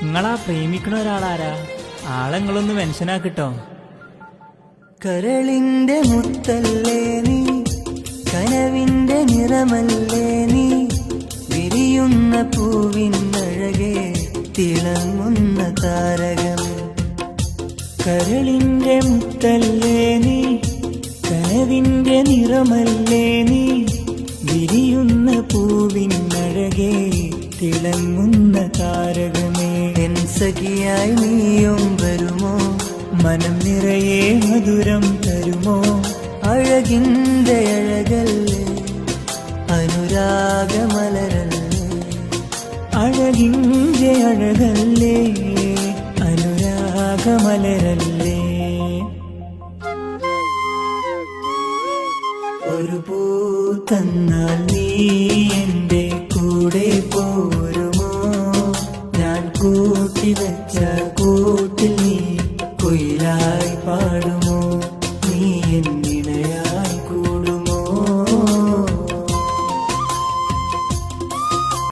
നിങ്ങളാ പ്രേമിക്കണ ഒരാളാരാ? ആളെങ്ങളൊന്ന് മെൻഷനാക്കിട്ടോ. കരളിന്റെ മുത്തല്ലേ നീ, കനവിന്റെ നിറമല്ലേ നീ, വിരിയുന്ന പൂവിനഴകെ തിളങ്ങുന്ന താരകമേ. കരളിന്റെ മുത്തല്ലേ നീ, കനവിന്റെ നിറമല്ലേ നീ, വിരിയുന്ന പൂവിനഴകെ തിളങ്ങുന്ന താരകമേ. എൻ സഖിയായി നീയും വരുമോ, മനം നിറയെ മധുരം തരുമോ, അഴകിന്റെ അഴകല്ലേ അനുരാഗമലരല്ലേ, അഴകിന്റെ അഴകല്ലേ അനുരാഗമലരല്ലേ. ഒരു പൂ തന്നാൽ നീ എന്റെ കൂടെ പോരുമോ, ഞാൻ കൂട്ടിവെച്ച